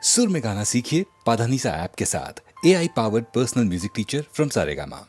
सुर में गाना सीखिए पाधानीसा ऐप के साथ। AI powered personal music teacher from Saregama.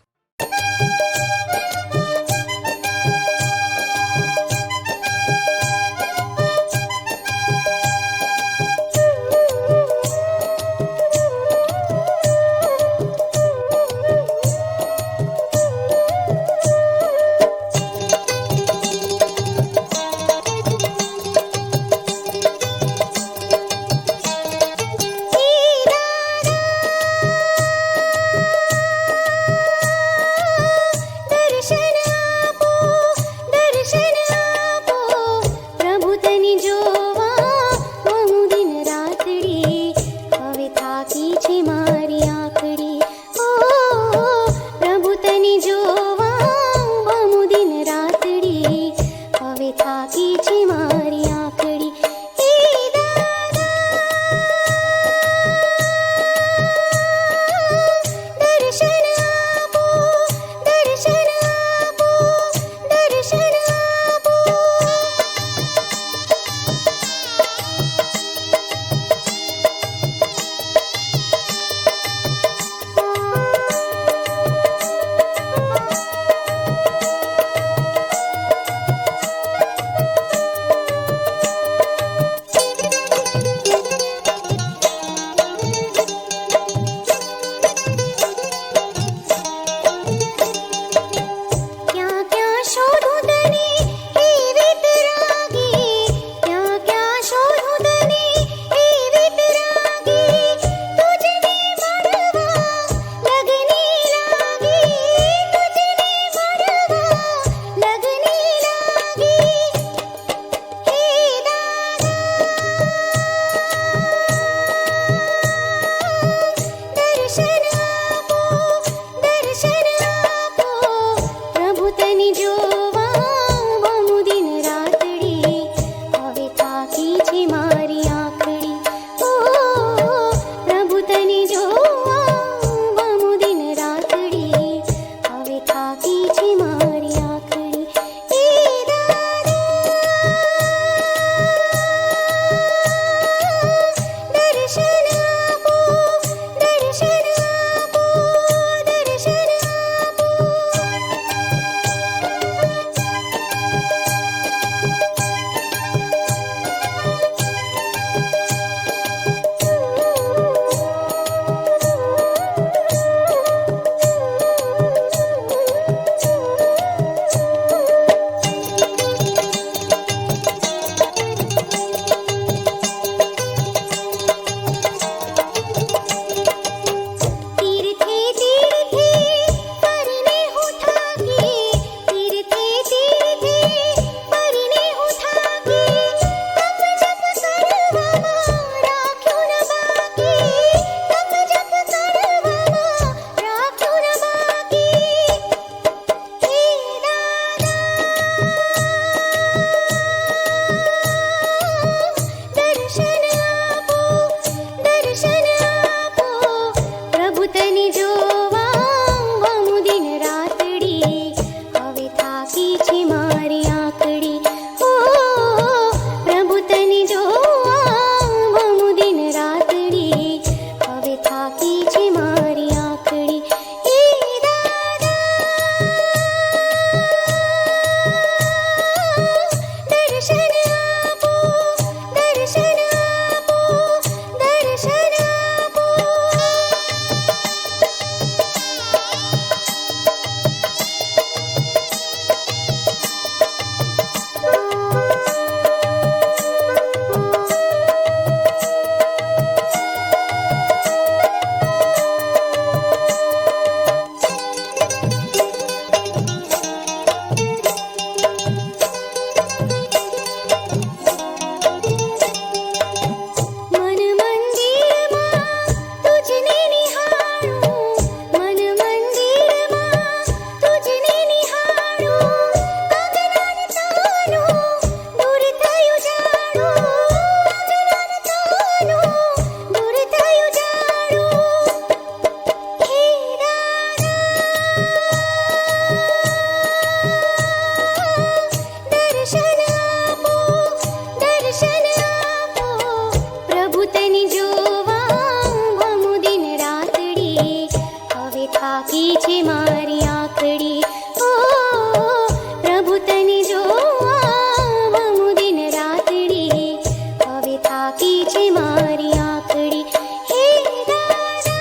मारी आखड़ी। हे दादा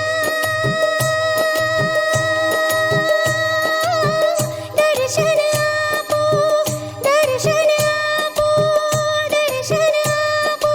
दर्शन आपो, दर्शन आपो, दर्शन आपो।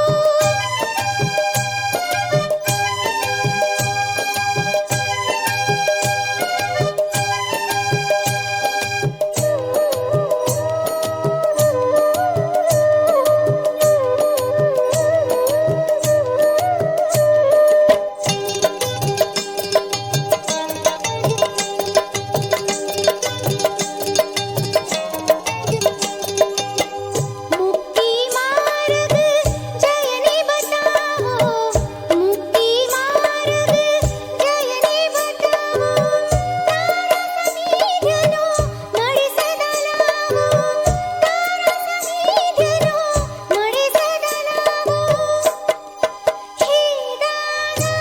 मुक्ति मार्ग जयने बताओ, मुक्ति मार्ग जयने बताओ। तारा समीध्यनो मळे सदा लावो, तारा समीध्यनो मळे सदा लावो। हे दादा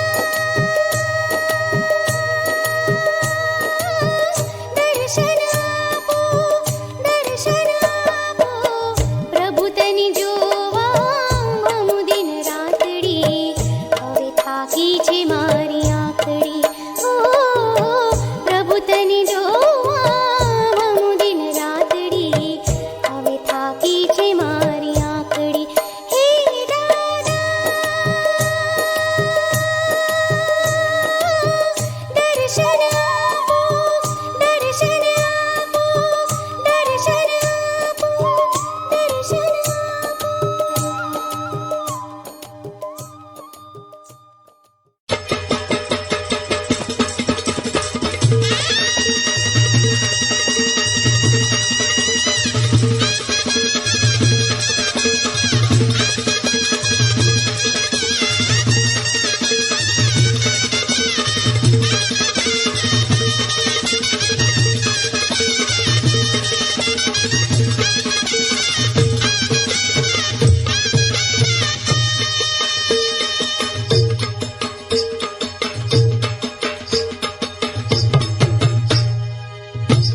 दर्शन आपो, दर्शन आपो। प्रभु तनि जोवा ममु दिन रातड़ी, હવે થાકી છે મારી આંખડી। ઓ પ્રભુ તनि જોવા મમુ દિન રાતડી, હવે થાકી છે મારી આંખડી। હે દાદા દર્શન આપો, દર્શન આપો, દર્શન આપો, દર્શન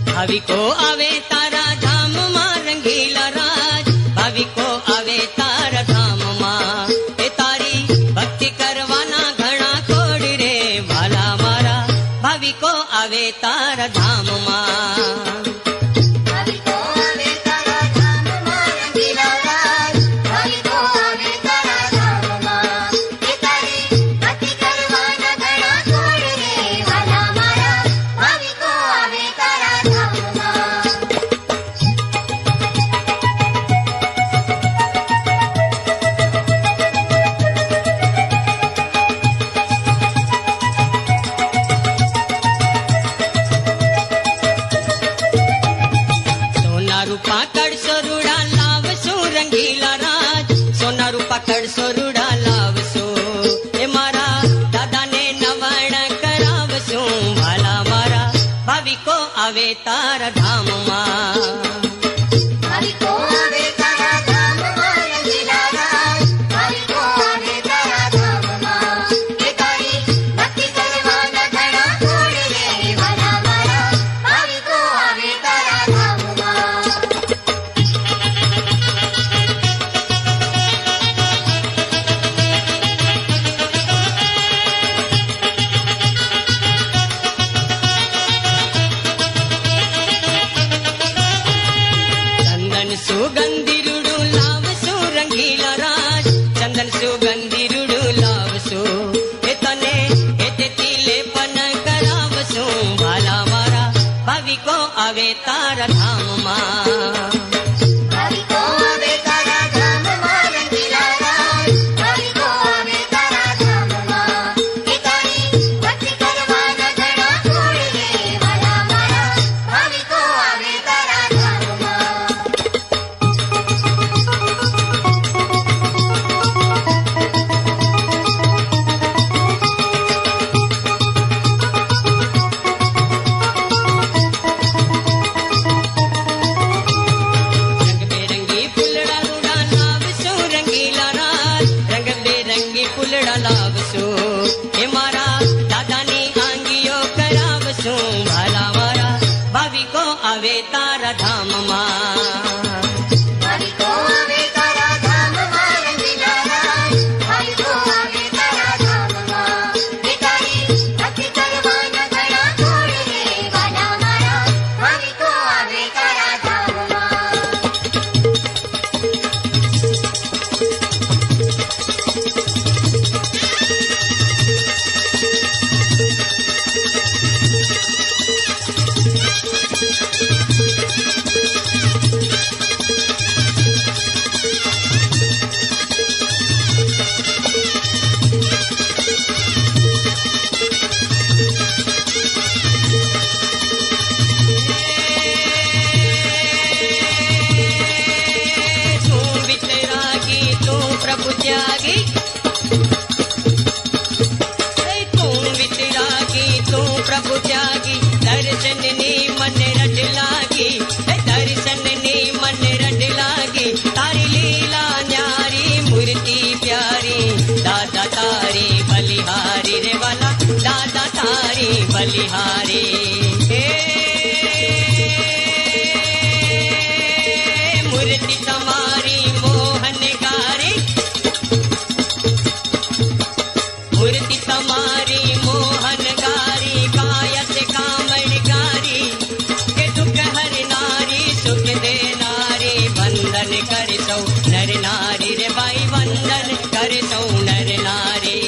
ભાવિકો આવે તારા ધામમાં રંગીલા રાજ, ભાવિકો આવે તારા ધામમાં, એ તારી ભક્તિ કરવાના ઘણા કોડી રે વાલા મારા, ભાવિકો આવે તારા ધામમાં। ભાવિકો આવે તારા ધામમાં રંગીલા રાજ, ભાવિકો આવે તારા ધામમાં, એ તારી ભક્તિ કરવાના ઘણા કોડ રે વાલા મારા, ભાવિકો આવે તારા ધામમાં। સોના રૂપા કડસો રૂડા લાવશું રંગીલા રાજ, સોના રૂપા કડસો રૂડા લાવશું, એ મારા દાદાને નવાણ કરાવશું વાલા મારા, ભાવિકો આવે તારા ધામમાં। ભાવિકો આવે તારા ધામમાં રંગીલા રાજ, ભાવિકો આવે તારા ધામમાં, એ તારી ભક્તિ કરવાના ઘણા કોડ રે વાલા મારા, ભાવિકો આવે તારા ધામમાં। સોના प्रभु त्यागी दर्शन नी मन रट लागी दर्शन नी मन रट लागी तारी लीला न्यारी मूर्ति प्यारी दादा तारी बलिहारी रे वाला दादा तारी बलिहारी मूर्ति तुम्हारी मोहनगारी मूर्ति तुम्हारी मोहनगारी कायत कामड़गारी के दुख हर नारी सुख दे नारी वंदन कर सौ नर नारी रे भाई वंदन कर सौ नर नारी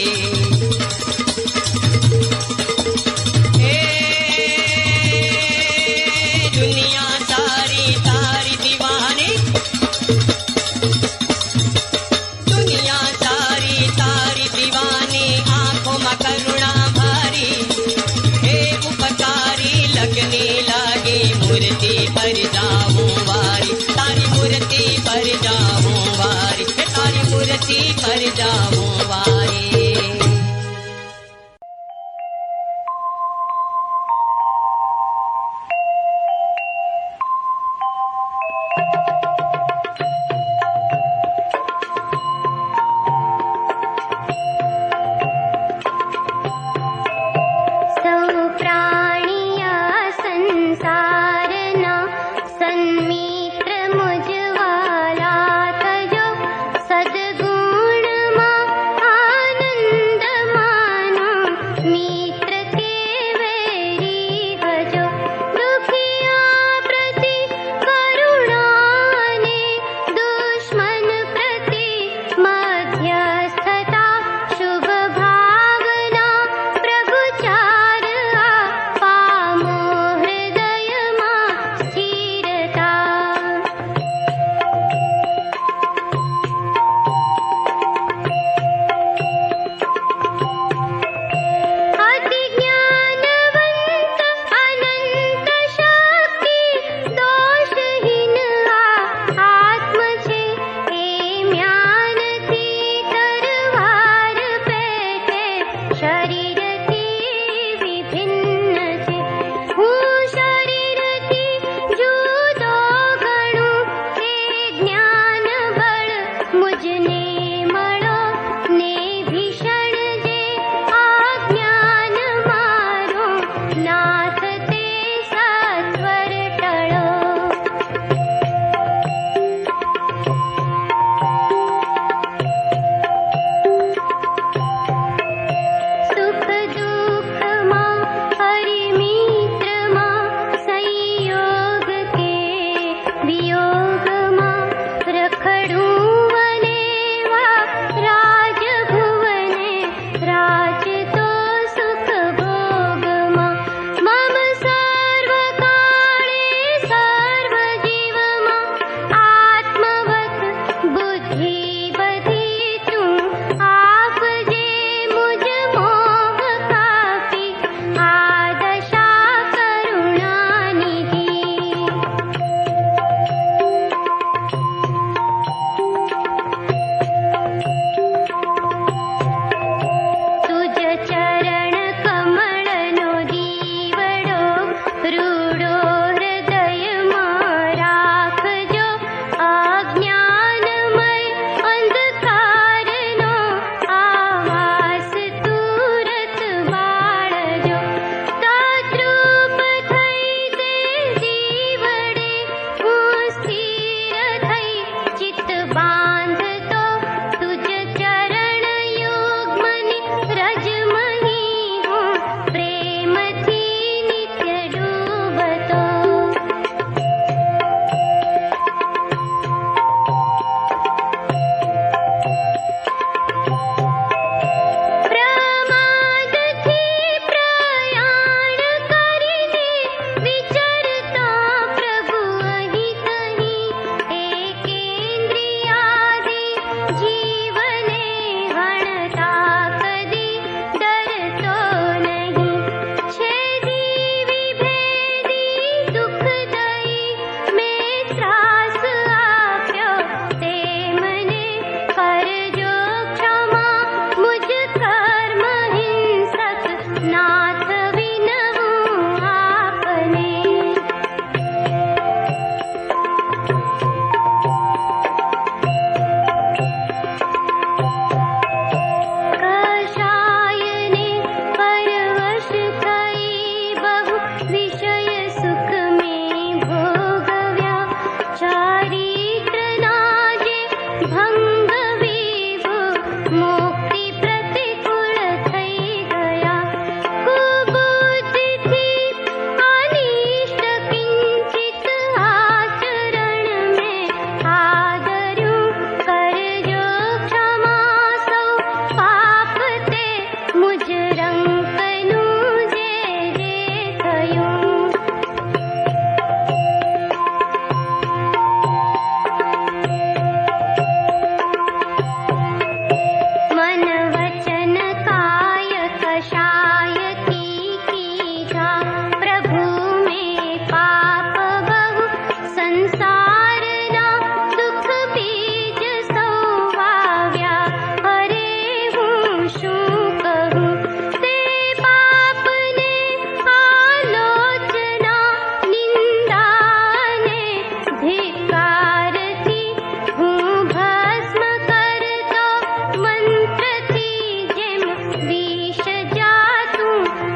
विष जातु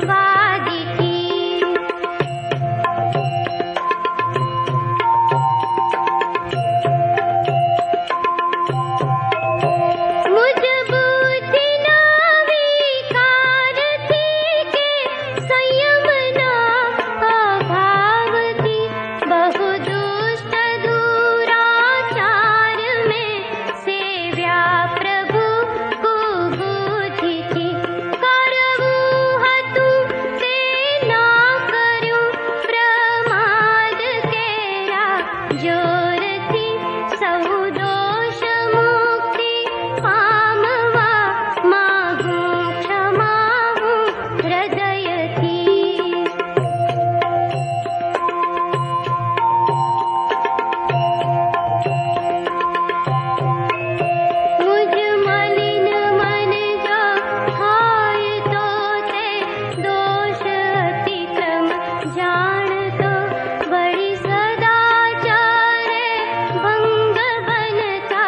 वादिकी मुझ बुद्धि ना विकार थी के संयम ना अभाव थी बहु दुष्ट दुराचार में सेव्या प्रभु कुबुद्धि थी करवू हतु ते ना कर्यु प्रमाद केरा जोर थी सौ दोष मुक्ति पामवा मागू क्षमावू हृदय थी मुझ मलिन मन जो हाय तो ते दोष अतिक्रम जान तो बड़ी सदाचारे भंग बनता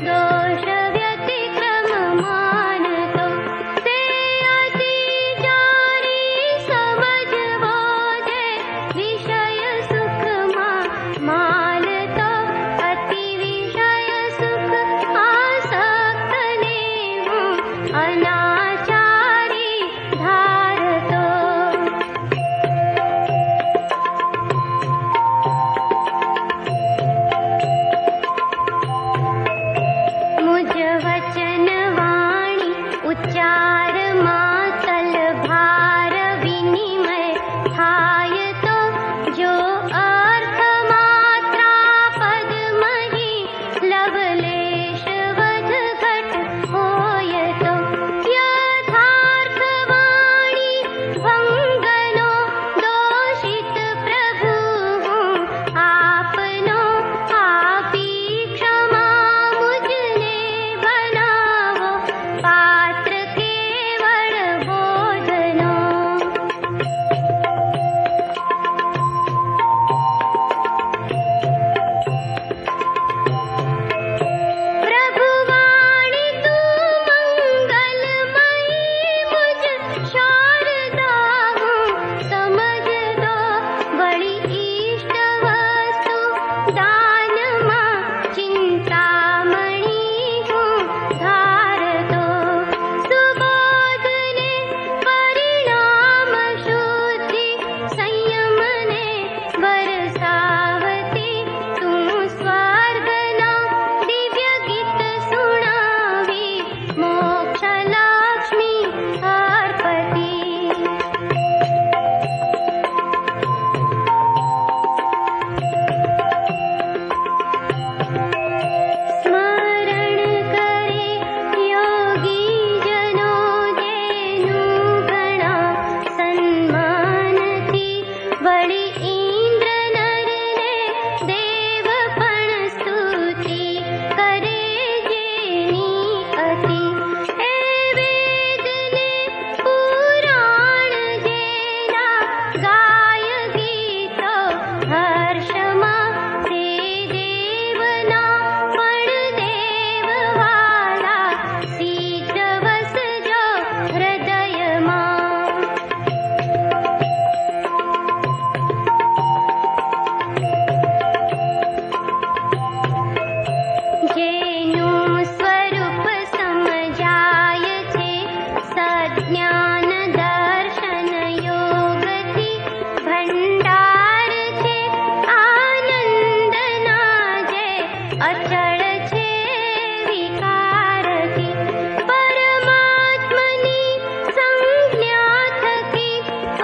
दोष व्यतिक्रम मान तो ते अति जारी समझवो जे विषय सुख माल तो अति विषय सुख आसक्त ने हूँ अनाचारी धारतो मुझ वचन वाणी उच्चार मातल भार विनिमय थाय तो जो अर्थ मात्रा पद मही लवलेश वध घट होय तो यथार्थ वाणी भंगनो दोषित प्रभु हूँ आपनो आपी क्षमा मुझने बनावो पात्र केवल बोधनो प्रभु वाणी तू मंगलमयी मुझ शारदा हूँ समझ दो बड़ी इष्ट वस्तु दान माँ चिंतामणि हूँ धार दो सुबोध ने परिणाम शुद्धि संयम ने बरसावती तू स्वर्ग ना दिव्य गीत सुनावी मोक्ष लक्ष्मी अर्पती स्मरण करे योगी जनो जेनु गणा सन्मान थी बड़ी इंद्र नर ने देव पण स्तुति करे जेनी अति ए वेद ने पुराण जेना गाय गीतो हर्षमा ते देवना पण देववाला शीघ्र वसजो हृदयमा જેનું સ્વરૂપ સમજાય છે સજ્ઞાન દર્શન યોગથી ભંડાર છે આનંદના જે અચળ છે વિકારથી પરમાત્મની સંજ્ઞા થકી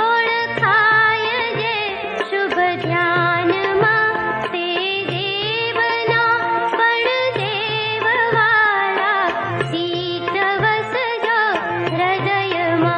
ઓળખાય જે શુભ ધ્યાનમાં તે દેવના પણ દેવવાલા शीघ्र वसजो हृदयमा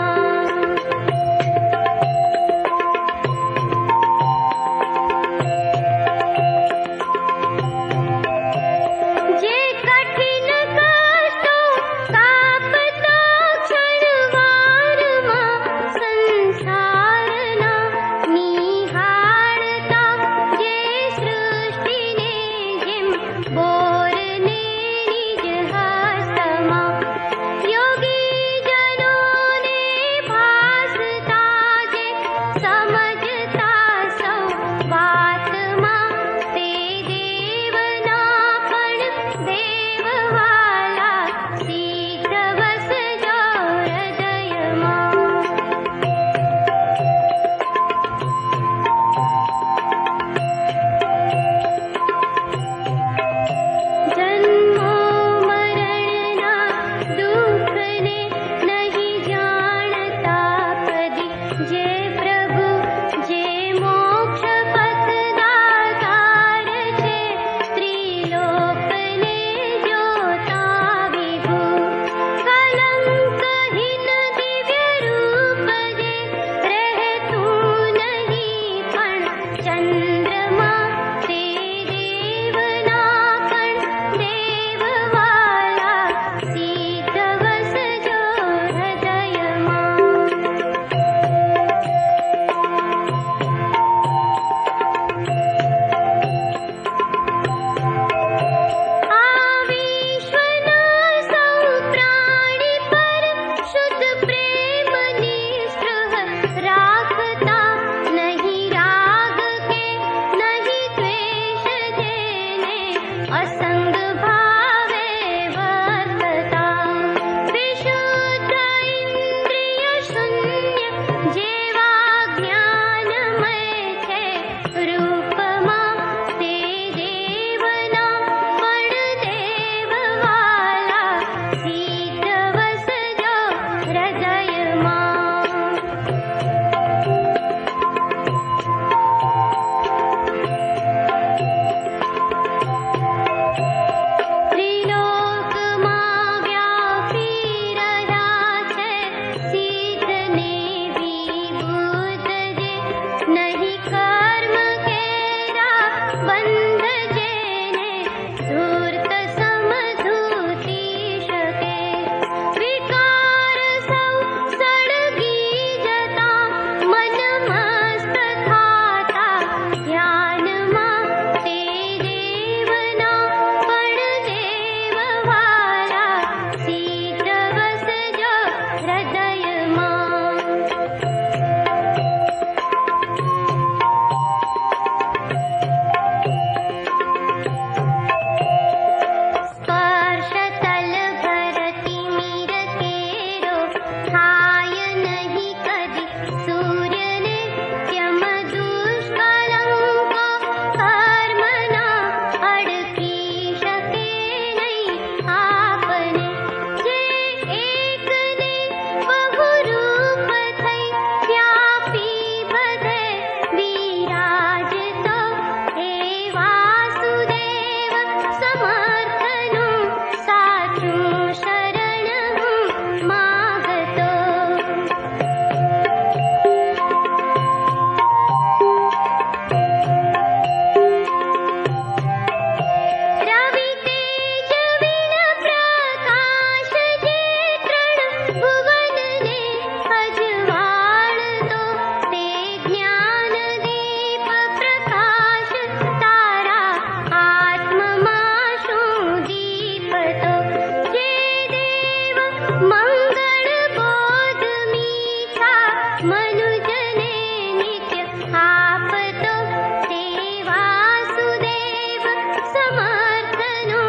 मनुजने नित्य आपतो ते वासुदेव समर्थनो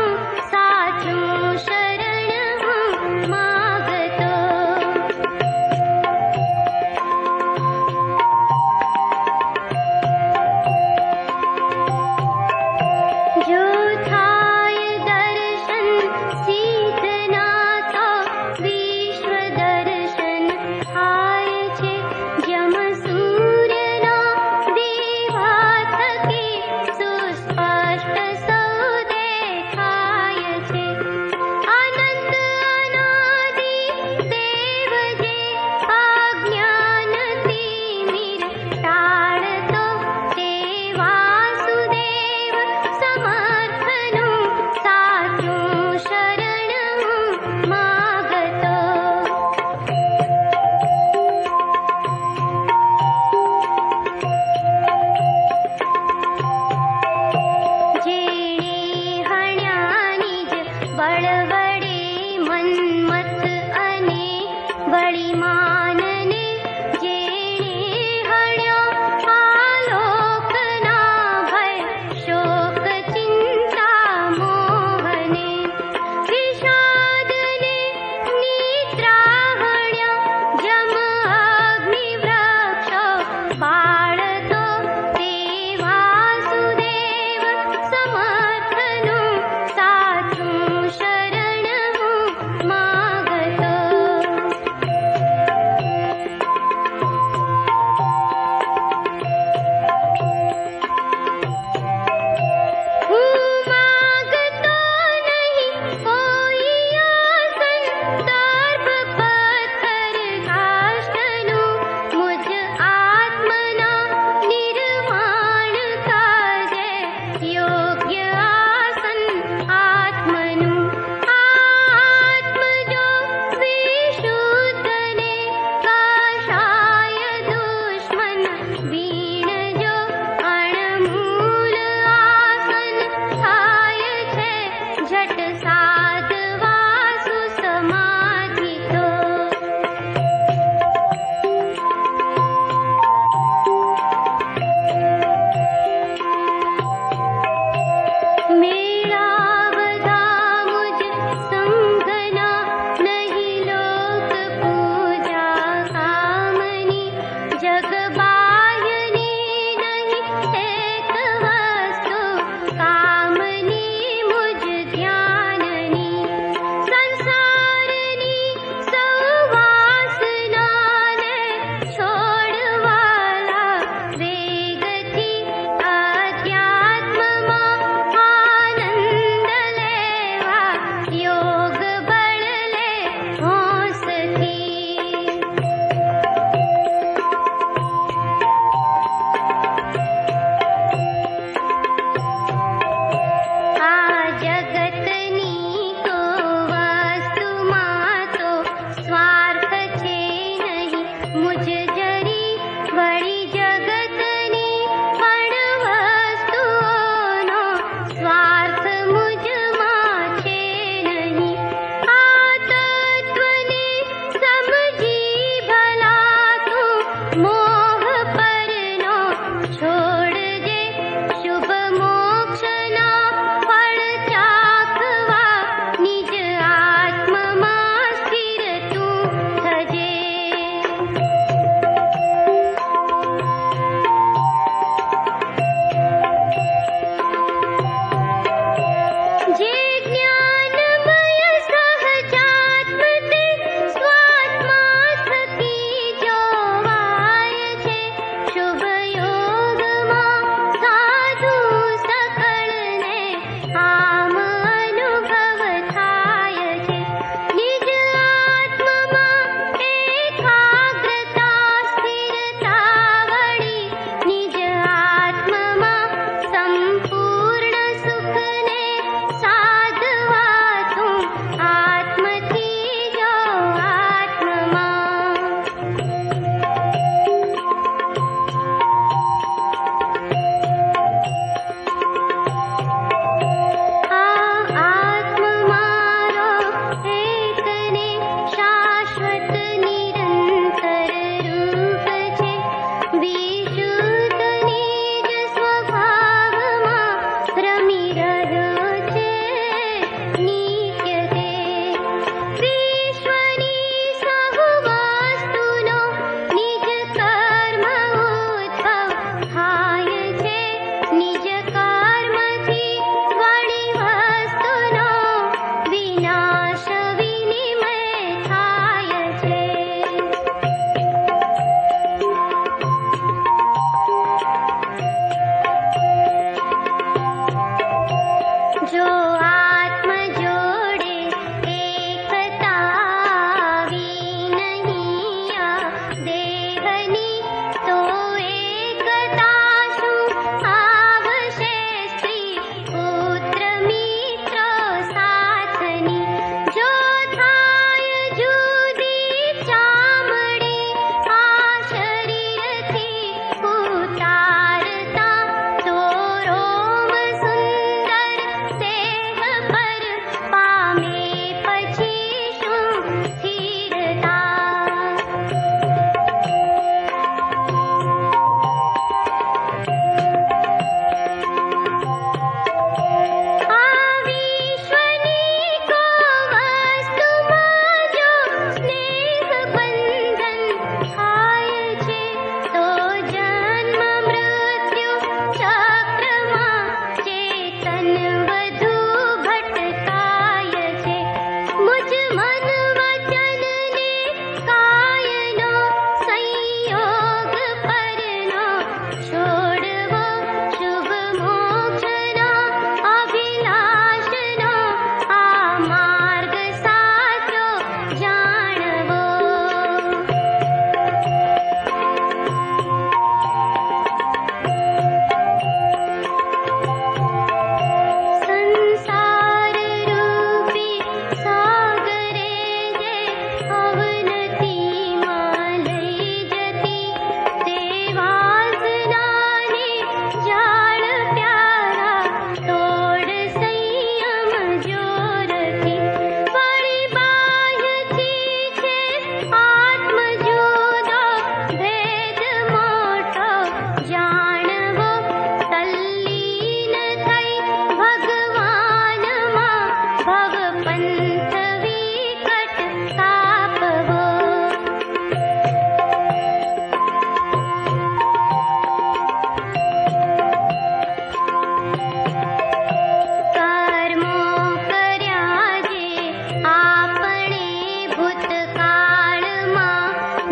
साचું શરણ હું માગતો જો થાય દર્શન સિદ્ધનાથ વિશ્વ દર્શન થાય છે જમ સૂર્યના દીવા થકી સુસ્પષ્ટ સૌ દેખાય છે અનંત અનાદિ દેવ જે અજ્ઞાનથી મીર ટાળતો તે વાસુદેવ સમર્થનું સાચું શરણ હું માગતો જેણે હણ્યાની જ બળ વડે મન્મથ અને બળીમાનને જેણે હણ્યો આલોકના ભય શોક ચિંતા મોહને વિષાદને નિદ્રા હણ્યા જમ અગ્નિ વૃક્ષો બાળતો તે વાસુદેવ સમર્થનું સાચું શરણ હું માગતો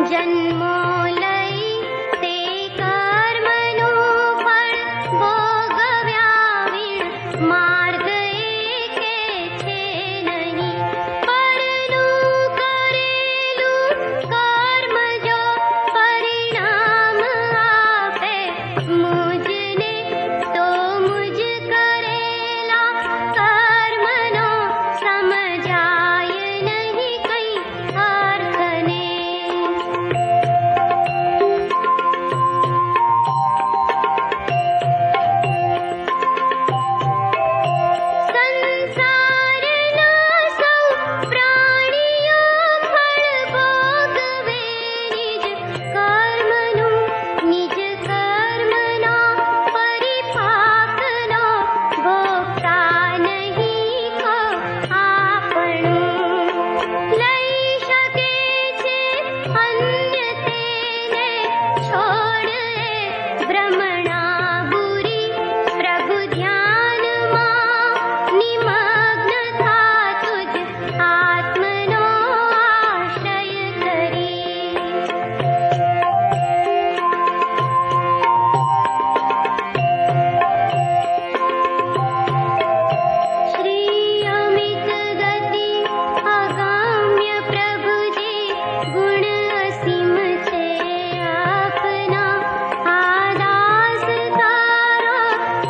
જન્મો લઈ તે કર્મનું ફળ ભોગવ્યા વીણ માર્ગ એકે છે નહીં. પરનું કરેલું કર્મ જો પરિણામ આપે મુજને તો મુજ કરેલા કર્મનો સમજાય નહીં કઈ અર્થને. સંસારના સૌ પ્રાણીઓ ફળ ભોગવે નિજ કર્મનું, નિજ કર્મના પરિપાકનો ભોગતા નહીં કો આપણું. લઈ શકે છે અન્ય તેને છોડે ભ્રમણા બુરી પ્રભુ ધ્યાનમાં નિમગ્ન થાતું જ આત્મનો આશ્રય કરી. શ્રી અમિત ગતિ અગમ્ય પ્રભુજી ગુણ અસીમ છે આપના. આ દાસ તારો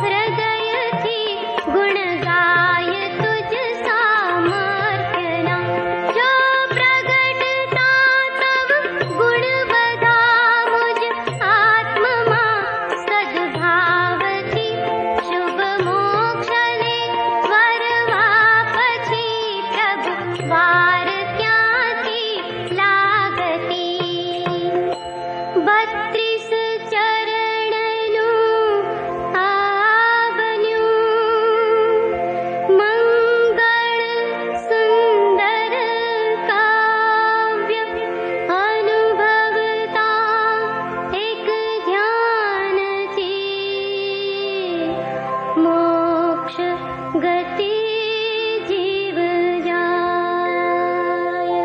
હૃદયથી ગુણ ગાય તુજ સામર્થ્યના. જો પ્રગટતા તવ ગુણ બધા મુજ આત્મમાં સદભાવથી શુભ મોક્ષને વરવા પછી પ્રભુ વાર ક્યાંથી લાગતી. 32 ચરણનું આ બન્યું મંગળ સુંદર કાવ્ય. અનુભવતા એક ધ્યાનથી મોક્ષ ગતિ જીવ જાય.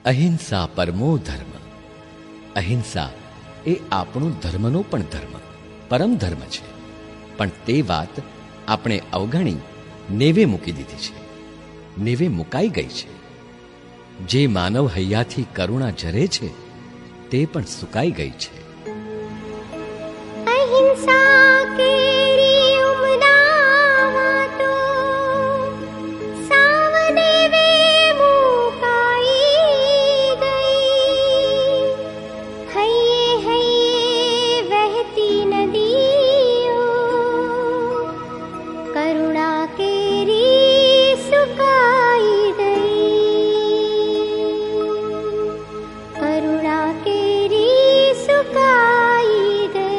અહિંસા પરમો ધર્મ. અહિંસા એ આપણો ધર્મનો પણ ધર્મ, પરમ ધર્મ છે. પણ તે વાત આપણે અવગણી નેવે મૂકી દીધી છે, નેવે મુકાઈ ગઈ છે. જે માનવ હૈયાથી કરુણા ઝરે છે તે પણ સુકાઈ ગઈ છે. અહિંસા કેરી ઉમદામાં તો સાવ દેવે મુકાઈ ગઈ. હૈયે હૈયે વહેતી નદીઓ કરુણા કેરી સુકાઈ ગઈ. કરુણા કેરી સુકાઈ ગઈ.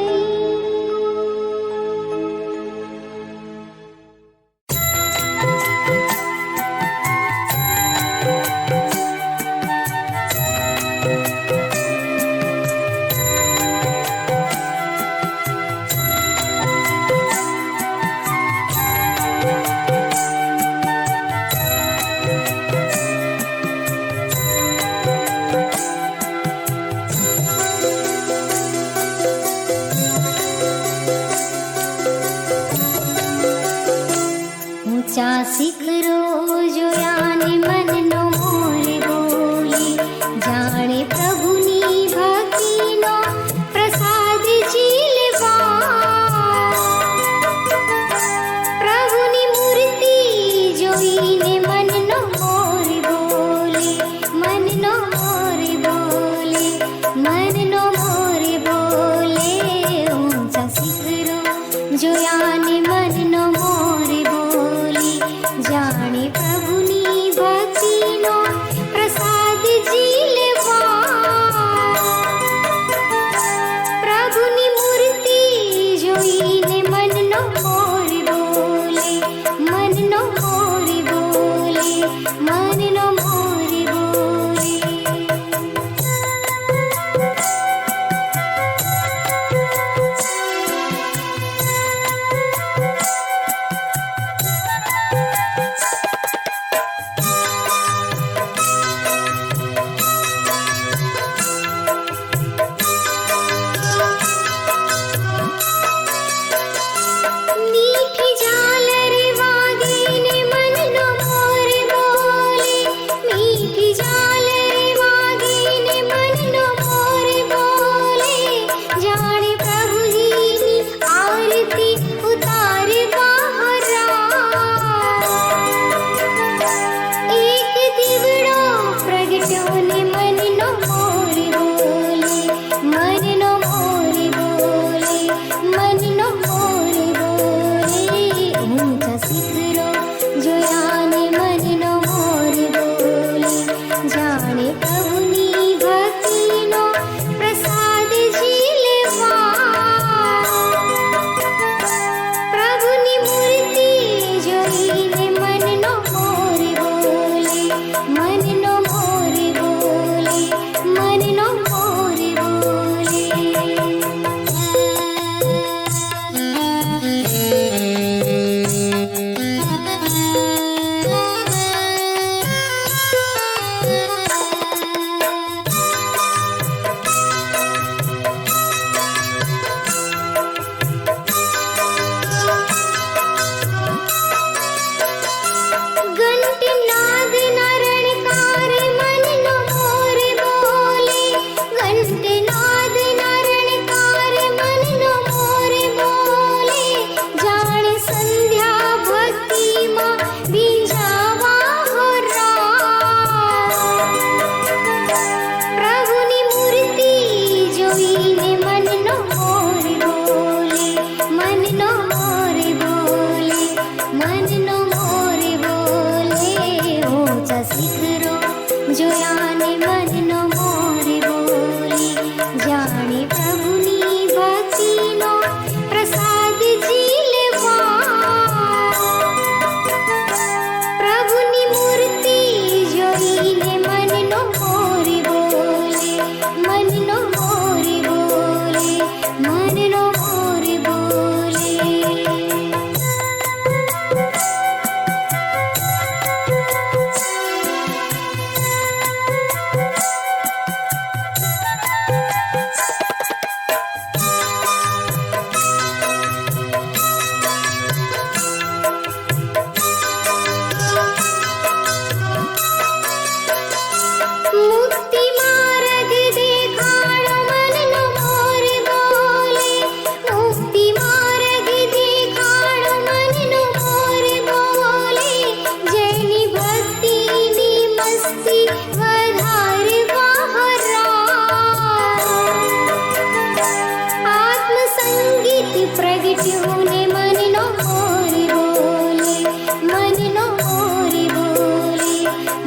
ઊંચા શિખરો જોયાને મનનો મોર બોલી. જાણે પ્રભુની ભક્તિનો પ્રસાદ ઝીલવા. પ્રભુની મૂર્તિ જોઈને મનનો મોર બોલે. મનનો મોર બોલે. મનનો મોર બોલે. ઊંચા શિખરો જોયાને મનનો મોર બોલી. જાણે પ્રભુની ભક્તિ ઘંટનાદ નરણકાર મનનો મોર બોલે, ઘંટનાદ નરણકાર મનનો મોર બોલે, જાણે સંધ્યા ભક્તિમાં બીજાવા હો રામ. પ્રભુની મૂર્તિ જોઈને મનનો મોર બોલે, મનનો મોર બોલે, મનનો મોર બોલે. ઊંચા શિખરો જોયાને મનનો મોર બોલે, જાણે પ્રભુની ભક્તિનો પ્રસાદ ઝીલવા. પ્રભુની મૂર્તિ જોઈને મનનો મોર બોલે, મનનો મોર બોલે, મનનો મોર બોલે. મુક્તિ માર્ગ દેખાડો મનનો મોર બોલે, મુક્તિ માર્ગ દેખાડો મનનો મોર બોલે, જેની ભક્તિની મસ્તી વધારવા હો રામ. આત્મ સંગીત પ્રગટ્યું ને મનનો મોર બોલે, મનનો મોર બોલે,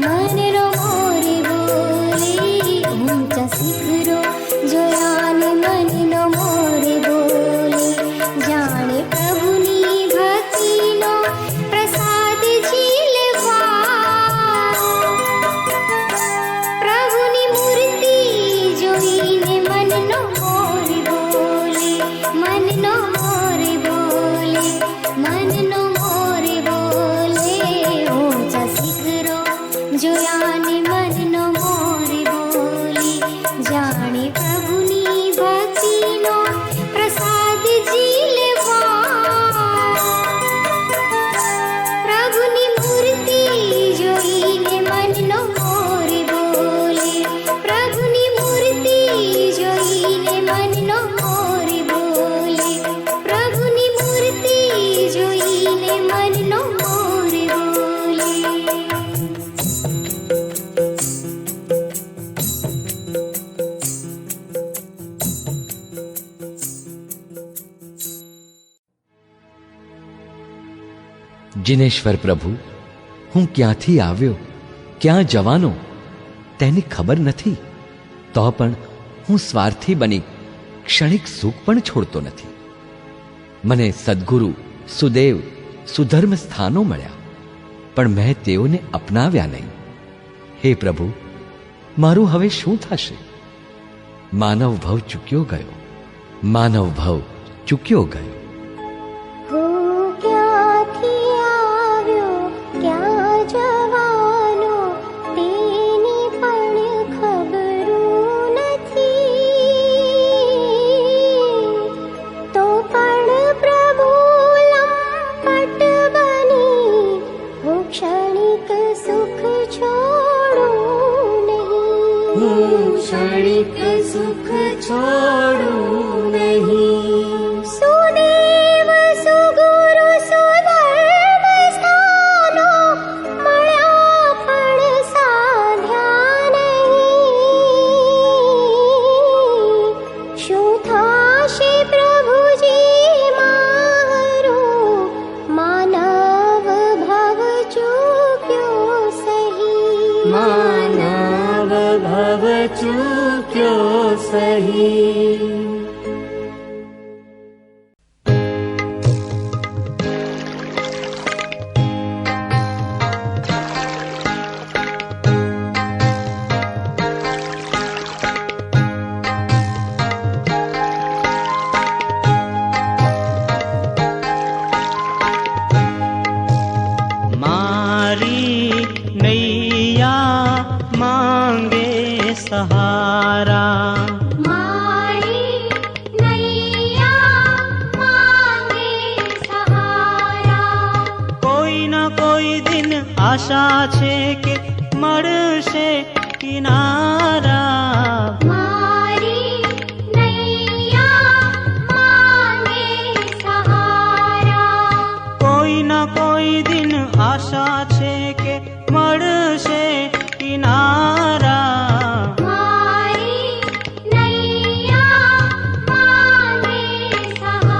મનનો મોર બોલે. ઊંચા શિખરો જોયાને મનનો મોર બોલે, જાણે પ્રભુની ભક્તિનો પ્રસાદ ઝીલવા. પ્રભુની મૂર્તિ જોઈને મનનો મોર બોલે, મનનો મોર બોલે, મનનો મોર બોલે. ઊંચા શિખરો જોયાને મનનો મોર બોલે, જાણે પ્રભુની ભક્તિનો પ્રસાદ ઝીલવા. પ્રભુની મૂર્તિ જોઈને મનનો મોર બોલે, પ્રભુની મૂર્તિ જોઈને મનનો મોર બોલે, પ્રભુની મૂર્તિ જોઈને મનનો મોર બોલે. જિનેશ્વર પ્રભુ, હું ક્યાંથી આવ્યો, ક્યાં જવાનો તેની ખબર નથી, તો પણ હું સ્વાર્થી બની ક્ષણિક સુખ પણ છોડતો નથી. મને સદ્ગુરુ, સુદેવ, સુધર્મ સ્થાનો મળ્યા, પણ મેં તેઓને અપનાવ્યા નહીં. હે પ્રભુ, મારું હવે શું થશે? માનવ ભવ ચૂક્યો ગયો, માનવ ભવ ચૂક્યો ગયો. હું ક્યાંથી આવ્યો, ક્યાં જવાનો તેની પણ ખબરું નથી. તો પણ પ્રભુ લંપટ બની હું ક્ષણિક સુખ છોડું નહીં, ક્ષણિક સુખ છોડું નહીં. સુદેવ સુગુરુ સુધર્મ સ્થાનો મળ્યા પણ સાધ્યા નહીં. શું થાશે પ્રભુજી મારું, માનવ ભવ ચૂક્યો સહી, માનવ ભવ ચૂક્યો સહી. સહારા. મારી નૈયા માંગે સહારા. કોઈ ન કોઈ દિન આશા છે કે મળશે કિનારા. મારી નૈયા માંગે સહારા. કોઈ ન કોઈ દિન આશા છે કે મળશે કિનારા. મારી નૈયા માંગે સહારા.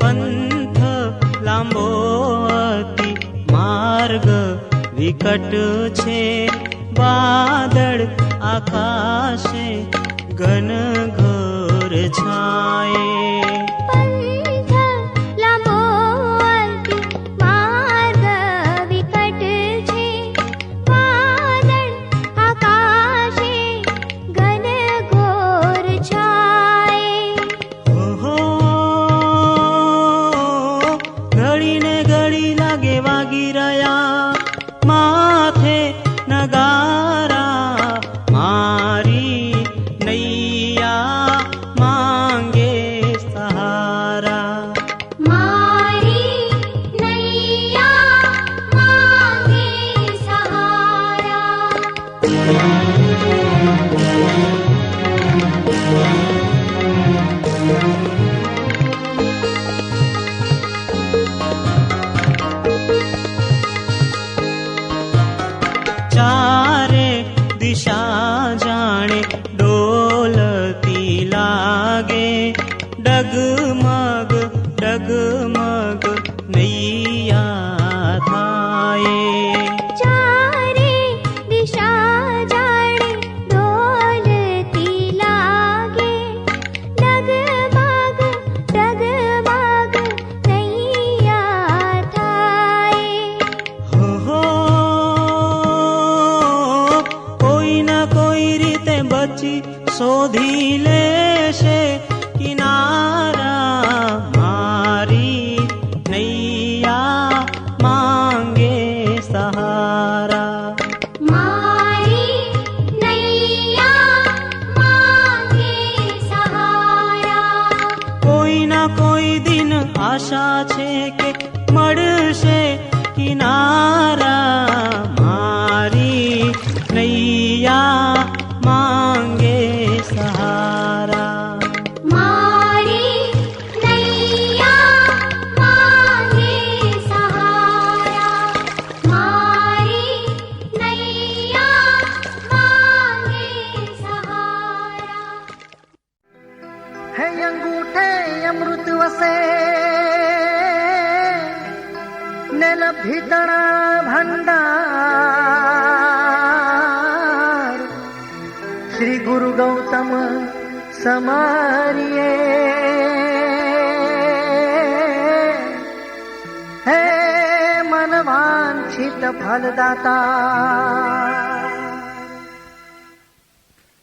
પંથ લાંબો અતિ માર્ગ વિકટ છે. વાદળ આકાશે ઘન ઘોર છાયે. પંથ લાંબો અતિ માર્ગ વિકટ છે. વાદળ આકાશે ઘન ઘોર છાયે. ઓહો, ઘડીને ઘડી લાગે વાગી રહ્યા માથે નગારા. મારી નૈયા માંગે સહારા. મારી નૈયા માંગે સહારા. ચારે દિશા જાણે ડોલતી લાગે. ડગમગ ડગમગ નૈયા થાય. ચારે દિશા જાણે ડોલતી લાગે. ડગમગ ડગમગ નૈયા થાય. હો, કોઈ ન કોઈ રીતે બચી શોધી લેશે કિનારા. મારી નૈયા માંગે સહારા. મારી નૈયા માંગે સહારા. કોઈ ન કોઈ દિન આશા છે કે મળશે કિનારા. મારી નૈયા માંગે સહારા. મારી નૈયા માંગે સહારા. મારી નૈયા માંગે સહારા. है अंगूठे अमृत वसे नेल भीतरा भंडार. श्री गुरु गौतम समारिये हे मन वांछित फलदाता.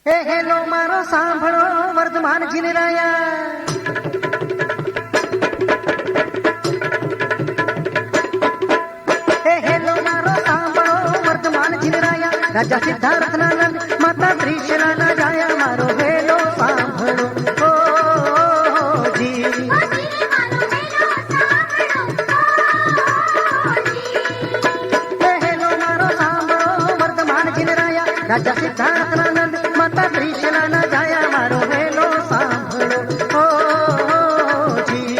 हे હેલો મારો સાંભળો વર્ધમાન જીનરાયા. હે હેલો મારો સાંભળો વર્ધમાન જીનરાયા. રાજા સિદ્ધાર્થ નાનંદ માતા ત્રિશલા ના જાયા. મારો હેલો સાંભળો ઓ જી. હે હેલો મારો સાંભળો વર્ધમાન જીનરાયા. રાજા સિદ્ધાર્થ નાનંદ માતા ત્રિશલા ના જાયા. મારો હેલો સાંભળો ઓ જી.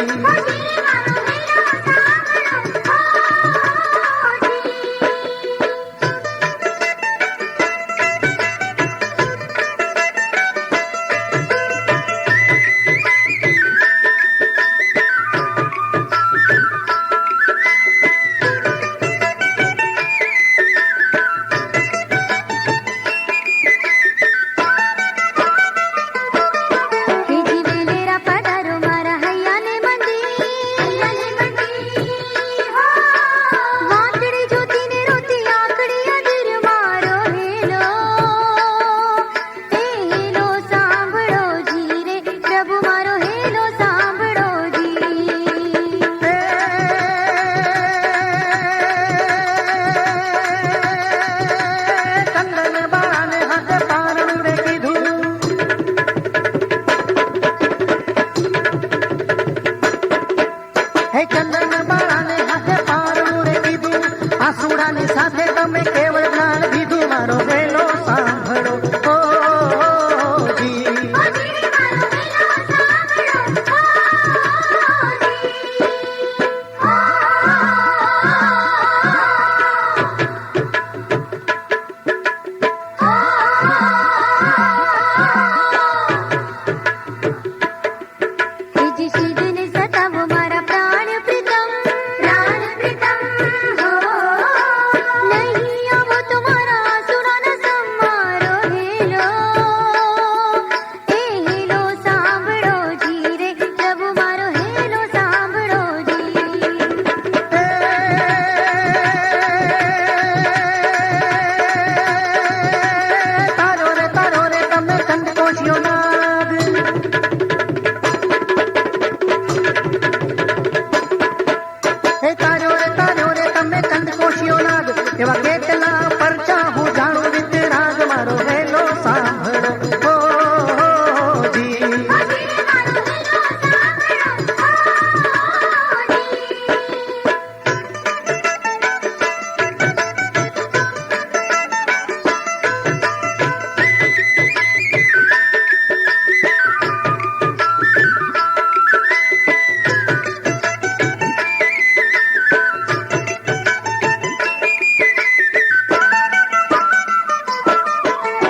जिन सतावो मारा प्राण प्रीतम हो नहीं आवो तुम्हारा सुना न समारो हेलो सांभळो जी रे प्रभु मारो हेलो सांभळो जी તારો રે તમે કંદ કોશિયો નાગ તારો રે તમે કંદ કોશિયો નાગ એવા કેટલા પરચા હું જાણું વિતરાગ મારો હેલો સાંભળો જી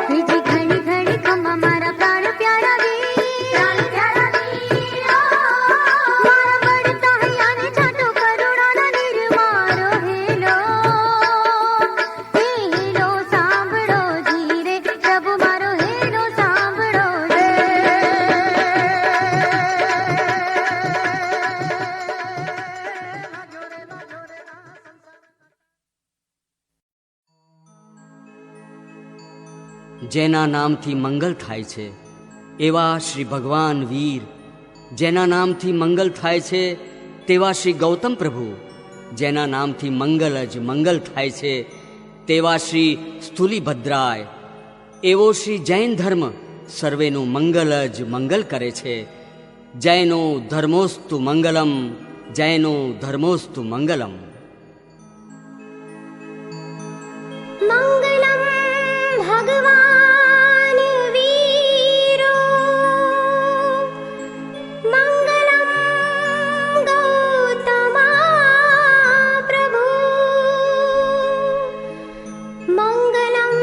બીજી ઘણી ઘણી ખમ્મા મારા પ્રાણ પ્યારા વીર મારા બળતા હૈયાને છાંટો કરુણાના નિર્મારો હેલો સાંભળો જી રે પ્રભુ મારો હેલો સાંભળો જેના નામથી મંગલ થાય છે એવા શ્રી ભગવાન વીર, જેના નામથી મંગલ થાય છે તેવા શ્રી ગૌતમ પ્રભુ, જેના નામથી મંગલ જ મંગલ થાય છે તેવા શ્રી સ્થૂલીભદ્રાય, એવો શ્રી જૈન ધર્મ સર્વેનું મંગલ જ મંગલ કરે છે. જૈનો ધર્મોસ્તુ મંગલમ, જૈનો ધર્મોસ્તુ મંગલમ. મંગલમ ભગવાન વીરો મંગલમ ગૌતમા પ્રભુ મંગલમ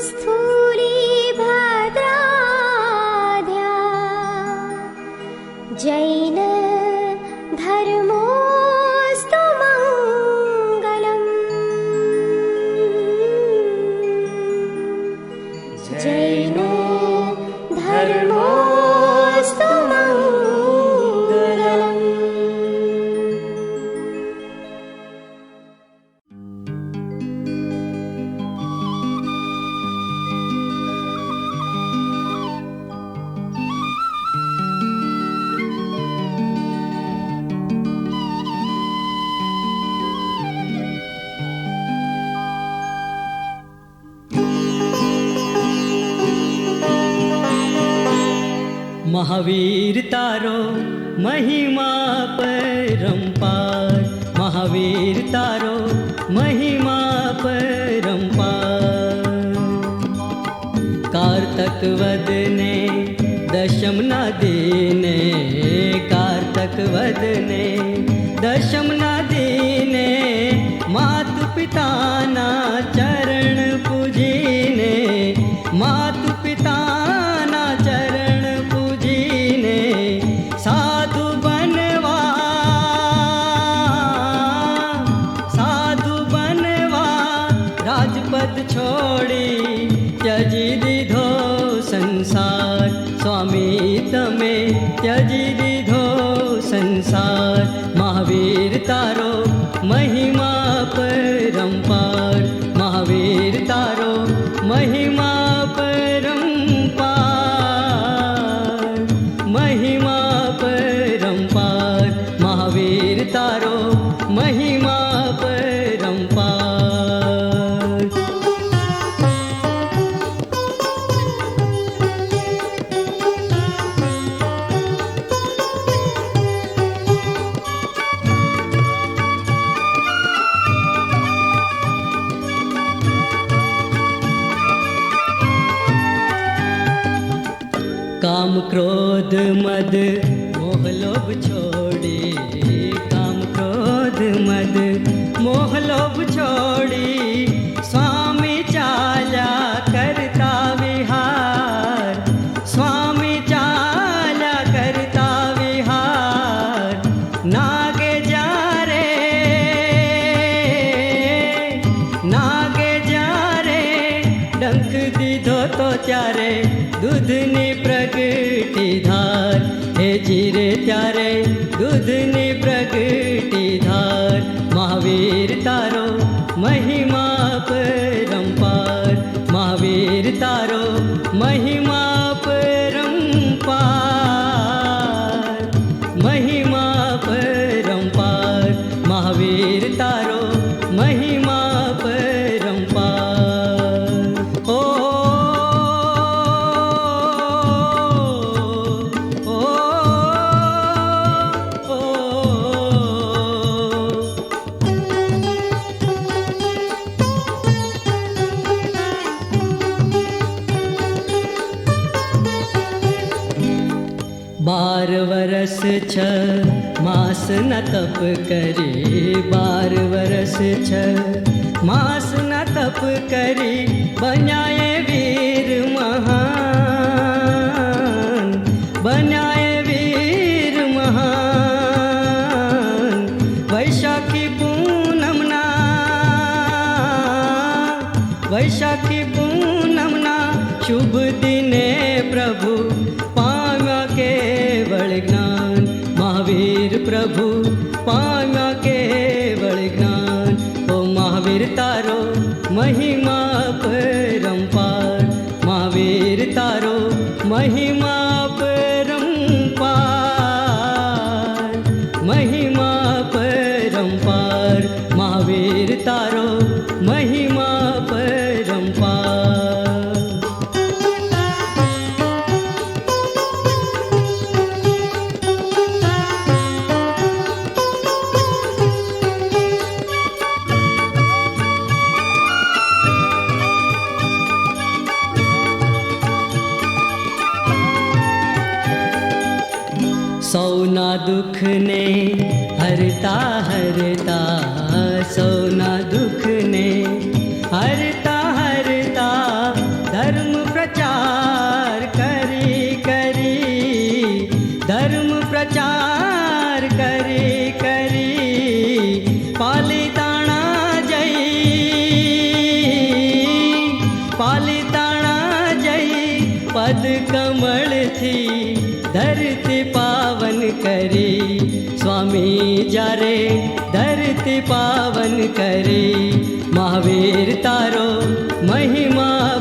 સ્થૂલીભદ્રાધ્યા જૈન ધર્મોસ્તુ મંગલમ જૈનો ધર્મોસ્તુ મંગલમ. મહાવીર તારો મહિમા પરંપાર, મહાવીર તારો મહિમા પરંપાર. કાર્તક વદને દશમના દિને, કાર્તક વદને દશમના દિને માતુ પિતાના ચરણ પૂજીને, માતુ પિતાના ચરણ પૂજીને સાધુ બનવા રાજપદ છોડી ત્યજી દીધો સંસાર. સ્વામી તમે ત્યજી દીધો સંસાર. મહાવીર તારો મહિમા પરંપાર, મહાવીર તારો મહિમા પરંપાર, મહિમા પરંપાર, મહાવીર તારો મહિમા પરંપાર. काम क्रोध मद मोह लोभ छोड़ी, काम क्रोध मद मोह लोभ छोड़ी स्वामी चाल्या करता विहार, स्वामी चाल्या करता विहार. નાગે જ્યારે ડંખ દીધો તો ત્યારે દૂધની પ્રગટી ધાર, હે જીરે ત્યારે દૂધની પ્રગટી ધાર. મહાવીર તારો મહિમા પરંપાર, મહાવીર તારો મહિમા પરંપાર, મહિમા પરંપાર, મહાવીર તારો મહિમા પરંપાર. ઓ ઓ ઓ બાર વરસ છ માસ ન તપ કરી, 12 વરસ છ માસ ન તપ કરી, બન્યાએ વીર મહાન, બન્યાએ વીર મહાન. વૈશાખી પૂનમના શુભ દિને પ્રભુ પામ્યા કેવળ જ્ઞાન, મહાવીર પ્રભુ પામ્યા કેવળ જ્ઞાન. ઓ મહાવીર તારો મહિમા પરંપાર, મહાવીર તારો મહિમા પરંપાર, મહિમા પરંપાર, મહાવીર તારો મહિમા પરંપાર. સૌના દુઃખને હરતા હરતા, સૌના દુઃખને હરતા હરતા, ધર્મ પ્રચાર કરી કરી, ધર્મ પ્રચાર કરી કરી, પાલિતાણા જઈ પદ કમળથી ધરતી પાવન કરી. સ્વામી જ્યારે ધરતી પાવન કરી, મહાવીર તારો મહિમા